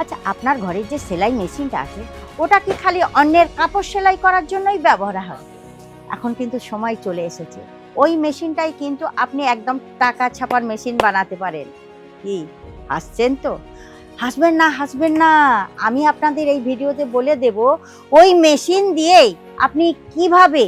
আচ্ছা, আপনার ঘরে যে সেলাই মেশিনটা আছে ওটা কি খালি অন্যের কাপড় সেলাই করার জন্যই ব্যবহার হয়? এখন কিন্তু সময় চলে এসেছে, ওই মেশিনটাই কিন্তু আপনি একদম টাকা ছাপার মেশিন বানাতে পারেন। কি হাসছেন তো? হাসবেন না, হাসবেন না। আমি আপনাদের এই ভিডিওতে বলে দেব ওই মেশিন দিয়েই আপনি কিভাবে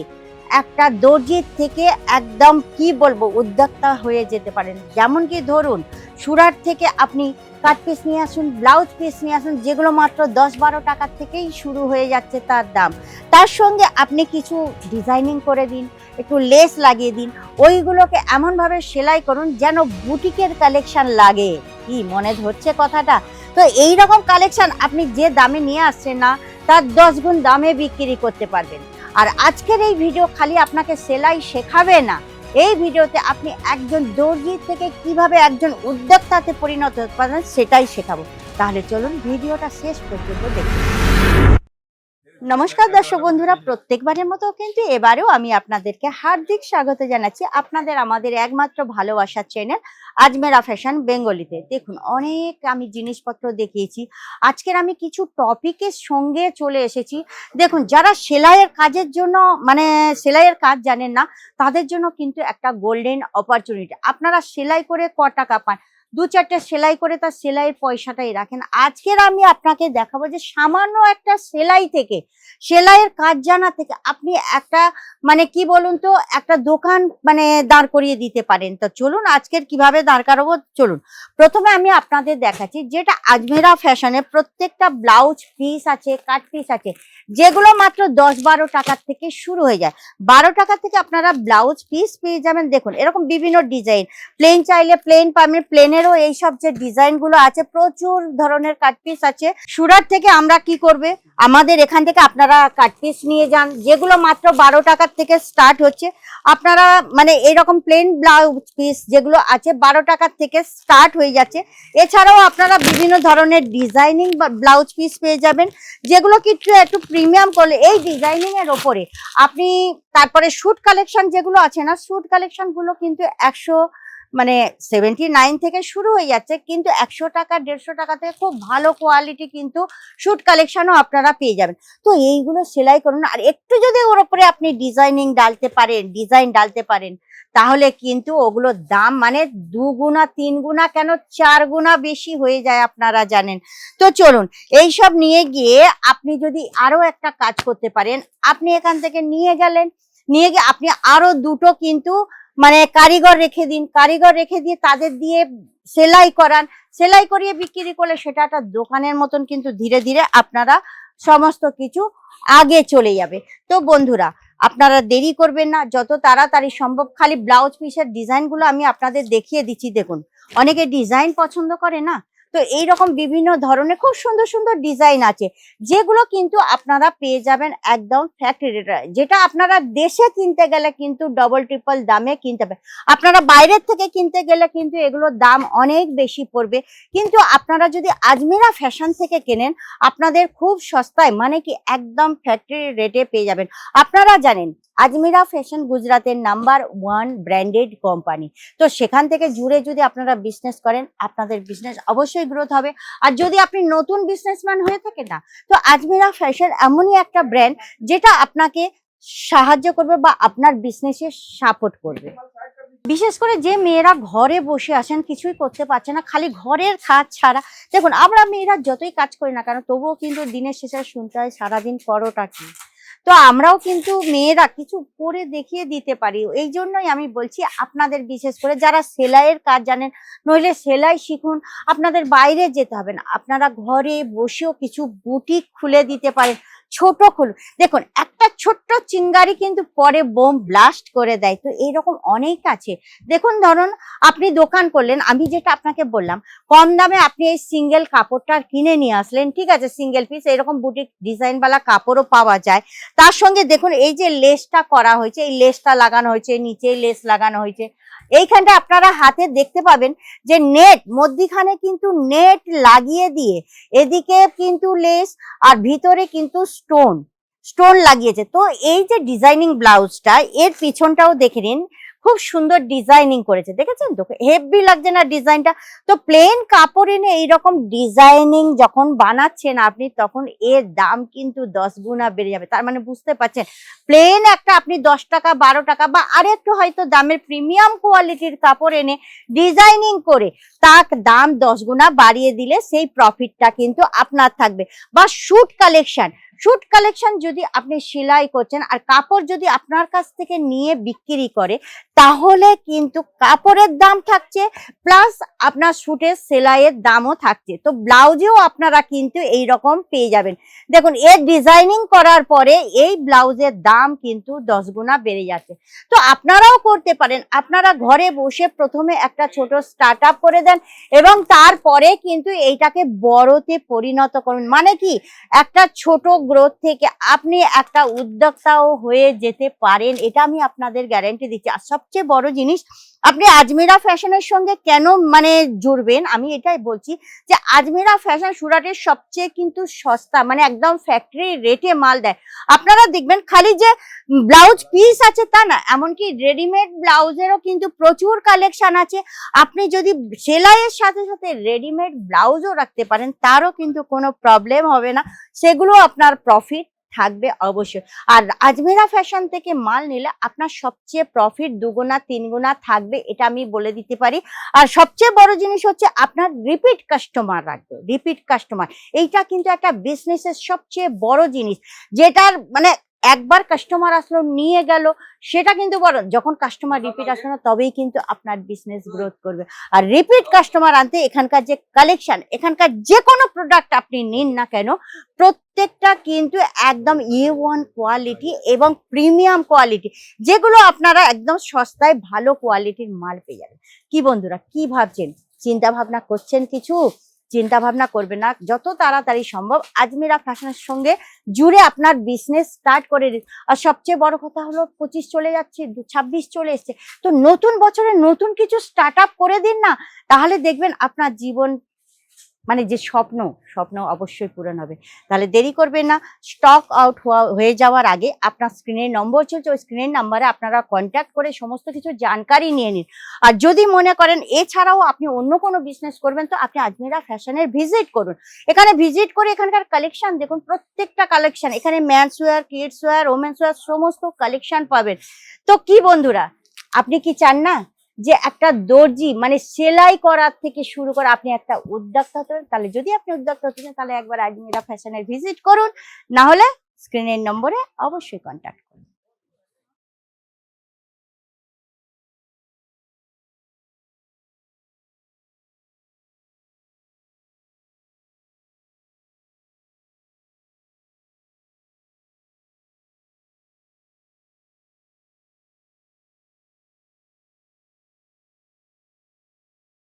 একটা দর্জির থেকে একদম কি বলবো উদ্যোক্তা হয়ে যেতে পারেন। যেমন কি ধরুন, সুরাট থেকে আপনি কাট পিস নিয়ে আসুন, ব্লাউজ পিস নিয়ে আসুন, যেগুলো মাত্র 10-12 টাকা থেকেই শুরু হয়ে যাচ্ছে তার দাম। তার সঙ্গে আপনি কিছু ডিজাইনিং করে দিন, একটু লেস লাগিয়ে দিন, ওইগুলোকে এমনভাবে সেলাই করুন যেন বুটিকের কালেকশন লাগে। কি মনে ধরছে কথাটা? তো এই রকম কালেকশন আপনি যে দামে নিয়ে আসছেন না, তার 10 গুণ দামে বিক্রি করতে পারবেন। আর আজকের এই ভিডিও খালি আপনাকে সেলাই শেখাবে না, এই ভিডিওতে আপনি একজন দর্জি থেকে কিভাবে একজন উদ্যোক্তাতে পরিণত হতে পারেন সেটাই শেখাবো। তাহলে চলুন ভিডিওটা শেষ পর্যন্ত দেখুন। নমস্কার দর্শক বন্ধুরা, প্রত্যেকবারের মতো কিন্তু এবারেও আমি আপনাদেরকে হার্দিক স্বাগত জানাচ্ছি আপনাদের আমাদের একমাত্র ভালোবাসার চ্যানেল আজমেরা ফ্যাশন বেঙ্গলিতে। দেখুন, অনেক আমি জিনিসপত্র দেখিয়েছি, আজকের আমি কিছু টপিকের সঙ্গে চলে এসেছি। দেখুন, যারা সেলাইয়ের কাজের জন্য সেলাইয়ের কাজ জানেন না, তাদের জন্য কিন্তু একটা গোল্ডেন অপরচুনিটি। আপনারা সেলাই করে ক টাকা পান, 2-4টে সেলাই করে তার সেলাইয়ের পয়সাটাই রাখেন। আজকের আমি আপনাকে দেখাবো যে সামান্য একটা সেলাই থেকে, সেলাইয়ের কাজ জানা থেকে আপনি একটা কি বলুন তো, একটা দোকান দাঁড় করিয়ে দিতে পারেন। তো চলুন আজকের কিভাবে দাঁড় করাবো চলুন। প্রথমে আমি আপনাদের দেখাচ্ছি যেটা আজমেরা ফ্যাশনে প্রত্যেকটা ব্লাউজ পিস আছে, কাট পিস আছে, যেগুলো মাত্র 10-12 টাকার থেকে শুরু হয়ে যায়। 12 টাকা থেকে আপনারা ব্লাউজ পিস পেয়ে যাবেন। দেখুন, এরকম বিভিন্ন ডিজাইন, প্লেন চাইলে প্লেন পাবেন, প্লেনেরও এইসব যে ডিজাইন গুলো আছে, প্রচুর ধরনের কাট পিস আছে। সুরাট থেকে আমরা কি করবে, আমাদের এখান থেকে আপনারা কাট পিস নিয়ে যান, যেগুলো মাত্র 12 টাকার থেকে স্টার্ট হচ্ছে। আপনারা এইরকম প্লেন ব্লাউজ পিস যেগুলো আছে 12 টাকার থেকে স্টার্ট হয়ে যাচ্ছে। এছাড়াও আপনারা বিভিন্ন ধরনের ডিজাইনিং ব্লাউজ পিস পেয়ে যাবেন, যেগুলো কিন্তু একটু প্রিমিয়াম করলে এই ডিজাইনিং এর ওপরে আপনি তারপরে শুট কালেকশন যেগুলো আছে না, শুট কালেকশন গুলো কিন্তু 79 থেকে শুরু হয়ে যাচ্ছে, কিন্তু 100 টাকা 150 টাকা থেকে খুব ভালো কোয়ালিটি কিন্তু শুট কালেকশনও আপনারা পেয়ে যাবেন। তো এইগুলো সেলাই করুন, আর একটু যদি ওর উপরে আপনি ডিজাইন ডালতে পারেন, তাহলে কিন্তু ওগুলোর দাম 2 গুণা 3 গুণা কেন 4 গুণা বেশি হয়ে যায়, আপনারা জানেন। তো চলুন, এইসব নিয়ে গিয়ে আপনি যদি আরো একটা কাজ করতে পারেন, আপনি এখান থেকে নিয়ে গিয়ে আপনি আরো দুটো কিন্তু কারিগর রেখে দিন, কারিগর রেখে দিয়ে তাদের দিয়ে সেলাই করান, সেলাই করিয়ে বিক্রি করলে সেটা একটা দোকানের মতন কিন্তু ধীরে ধীরে আপনারা সমস্ত কিছু আগে চলে যাবে। তো বন্ধুরা, আপনারা দেরি করবেন না, যত তাড়াতাড়ি সম্ভব। খালি ব্লাউজ পিসের ডিজাইন গুলো আমি আপনাদের দেখিয়ে দিচ্ছি। দেখুন, অনেকে ডিজাইন পছন্দ করে না, তো এইরকম বিভিন্ন ধরনের খুব সুন্দর সুন্দর ডিজাইন আছে, যেগুলো কিন্তু আপনারা পেয়ে যাবেন একদম ফ্যাক্টরি রেট। যেটা আপনারা দেশে কিনতে গেলে কিন্তু ডবল ট্রিপল দামে কিনতে হবে, আপনারা বাইরের থেকে কিনতে গেলে কিন্তু এগুলোর দাম অনেক বেশি পড়বে। কিন্তু আপনারা যদি আজমেরা ফ্যাশন থেকে কেনেন, আপনাদের খুব সস্তায় একদম ফ্যাক্টরি রেটে পেয়ে যাবেন। আপনারা জানেন আজমেরা ফ্যাশন গুজরাটের নাম্বার 1 ব্র্যান্ডেড কোম্পানি। তো সেখান থেকে জুড়ে যদি আপনারা বিজনেস করেন, আপনাদের বিজনেস অবশ্যই গ্রোথ হবে। আর যদি আপনি নতুন বিজনেসম্যান হয়ে থাকেন না, তো আজমেরা ফ্যাশন এমনই একটা ব্র্যান্ড যেটা আপনাকে সাহায্য করবে বা আপনার বিজনেসে সাপোর্ট করবে। বিশেষ করে যে মেয়েরা ঘরে বসে আছেন, কিছুই করতে পারছে না, খালি ঘরের কাজ ছাড়া। দেখুন, আমরা মেয়েরা যতই কাজ করি না কেন, তবুও কিন্তু দিনের শেষে শুনতে হয় সারাদিন করোটা কি। তো আমরাও কিন্তু মেয়েরা কিছু করে দেখিয়ে দিতে পারি। এই জন্যই আমি বলছি আপনাদের, বিশেষ করে যারা সেলাইয়ের কাজ জানেন, নইলে সেলাই শিখুন, আপনাদের বাইরে যেতে হবে না, আপনারা ঘরে বসেও কিছু বুটিক খুলে দিতে পারেন। ছোট খুলুন। দেখুন, একটা ছোট্ট চিঙ্গারি কিন্তু পরে বোম ব্লাস্ট করে দেয়। তো এইরকম অনেক আছে। দেখুন, ধরুন আপনি দোকান করলেন, আমি যেটা আপনাকে বললাম, কম দামে আপনি এই সিঙ্গেল কাপড়টা কিনে নিয়ে আসলেন, ঠিক আছে, সিঙ্গেল পিস এরকম বুটিক ডিজাইনওয়ালা কাপড়ও পাওয়া যায়। তার সঙ্গে দেখুন এই যে লেসটা করা হয়েছে, এই লেসটা লাগানো হয়েছে, নিচে লেস লাগানো হয়েছে। এইখানটা আপনারা হাতে দেখতে পাবেন যে নেট, মধ্যিখানে কিন্তু নেট লাগিয়ে দিয়ে এদিকে কিন্তু লেস আর ভিতরে কিন্তু স্টোন লাগিয়েছে। তো এই যে ডিজাইনিং ব্লাউজটা, এর পিছনটাও দেখে নিন, খুব সুন্দর ডিজাইনিং করেছে, দেখেছেন তো হেভি লাগছে না ডিজাইনটা? তো প্লেন কাপড় এনে এইরকম ডিজাইনিং যখন বানাচ্ছেন আপনি, তখন এর দাম কিন্তু 10 গুণা বেড়ে যাবে। তার মানে বুঝতে পারছেন, প্লেন একটা আপনি 10 টাকা 12 টাকা বা আরেকটু হয়তো দামের প্রিমিয়াম কোয়ালিটির কাপড় এনে ডিজাইনিং করে তার দাম 10 গুণা বাড়িয়ে দিলে সেই প্রফিটটা কিন্তু আপনার থাকবে। বা শুট কালেকশন যদি আপনি সেলাই করছেন আর কাপড় যদি আপনার কাছ থেকে নিয়ে বিক্রি করে, তাহলে কিন্তু কাপড়ের দাম থাকছে প্লাস আপনার শুটের সেলাইয়ের দামও থাকছে। তো ব্লাউজেও আপনারা কিন্তু এই রকম পেয়ে যাবেন। দেখুন এর ডিজাইনিং করার পরে এই ব্লাউজের দাম কিন্তু 10 গুণা বেড়ে যাচ্ছে। তো আপনারাও করতে পারেন, আপনারা ঘরে বসে প্রথমে একটা ছোট স্টার্ট আপ করে দেন এবং তারপরে কিন্তু এইটাকে বড়তে পরিণত করুন। মানে কি, একটা ছোট গ্রোথ থেকে আপনি একটা উদ্যোক্তাও হয়ে যেতে পারেন, এটা আমি আপনাদের গ্যারান্টি দিচ্ছি। আর সবচেয়ে বড় জিনিস, আপনি আজমিরা ফ্যাশনের সঙ্গে কেন মানে জুড়বেন, আমি এটাই বলছি যে আজমিরা ফ্যাশন সুরাটের সবচেয়ে কিন্তু সস্তা, মানে একদম ফ্যাক্টরি রেটে মাল দেয়। আপনারা দেখবেন খালি যে ব্লাউজ পিস আছে তা না, এমনকি রেডিমেড ব্লাউজেরও কিন্তু প্রচুর কালেকশন আছে। আপনি যদি সেলাইয়ের সাথে সাথে রেডিমেড ব্লাউজও রাখতে পারেন, তারও কিন্তু কোনো প্রবলেম হবে না, সেগুলো আপনার প্রফিট থাকবে অবশ্যই। আর আজমিরা ফ্যাশন থেকে মাল নিলে আপনার সবচেয়ে প্রফিট 2 গুণা 3 গুণা থাকবে, এটা আমি বলে দিতে পারি। আর সবচেয়ে বড় জিনিস হচ্ছে আপনার রিপিট কাস্টমার রাখবে, রিপিট কাস্টমার। এইটা কিন্তু একটা বিজনেসের সবচেয়ে বড় জিনিস, যেটার মানে একবার কাস্টমার আসলো নিয়ে গেল সেটা কিন্তু বড়, যখন কাস্টমার রিপিট আসবে না তবেই কিন্তু আপনার বিজনেস গ্রোথ করবে। আর রিপিট কাস্টমার আনতে এখানকার যে কালেকশন, এখানকার যে কোনো প্রোডাক্ট আপনি নিন না কেন, প্রত্যেকটা কিন্তু একদম A1 কোয়ালিটি এবং প্রিমিয়াম কোয়ালিটি, যেগুলো আপনারা একদম সস্তায় ভালো কোয়ালিটির মাল পেয়ে যাবেন। কি বন্ধুরা, কি ভাবছেন? চিন্তা ভাবনা করছেন কিছু? চিন্তা ভাবনা করবেন না, যত তাড়াতাড়ি সম্ভব আজমিরা ফ্যাশনের সঙ্গে জুড়ে আপনার বিজনেস স্টার্ট করে দিন। আর সবচেয়ে বড় কথা হলো 25 চলে যাচ্ছে, 26 চলে এসছে, তো নতুন বছরে নতুন কিছু স্টার্ট আপ করে দিন না, তাহলে দেখবেন আপনার জীবন মানে যে স্বপ্ন অবশ্যই পূরণ হবে। তাহলে দেরি করবেন না, স্টক আউট হয়ে যাওয়ার আগে আপনার স্ক্রিনের নম্বর চলছে, ওই স্ক্রিনের নাম্বারে আপনারা কন্ট্যাক্ট করে সমস্ত কিছু জানকারি নিয়ে নিন। আর যদি মনে করেন এছাড়াও আপনি অন্য কোনো বিজনেস করবেন, তো আপনি আজমিরা ফ্যাশনের ভিজিট করুন। এখানে ভিজিট করে এখানকার কালেকশন দেখুন, প্রত্যেকটা কালেকশন, এখানে men's wear, kids wear, women's wear সমস্ত কালেকশন পাবেন। তো কি বন্ধুরা, আপনি কি চান না যে একটা দর্জি মানে সেলাই করার থেকে শুরু করে আপনি একটা উদ্যোক্তা হতে? তাহলে যদি আপনি উদ্যোক্তা হতে চান, তাহলে একবার আজমিরা ফ্যাশনের ভিজিট করুন, না হলে স্ক্রিনের নম্বরে অবশ্যই কন্ট্যাক্ট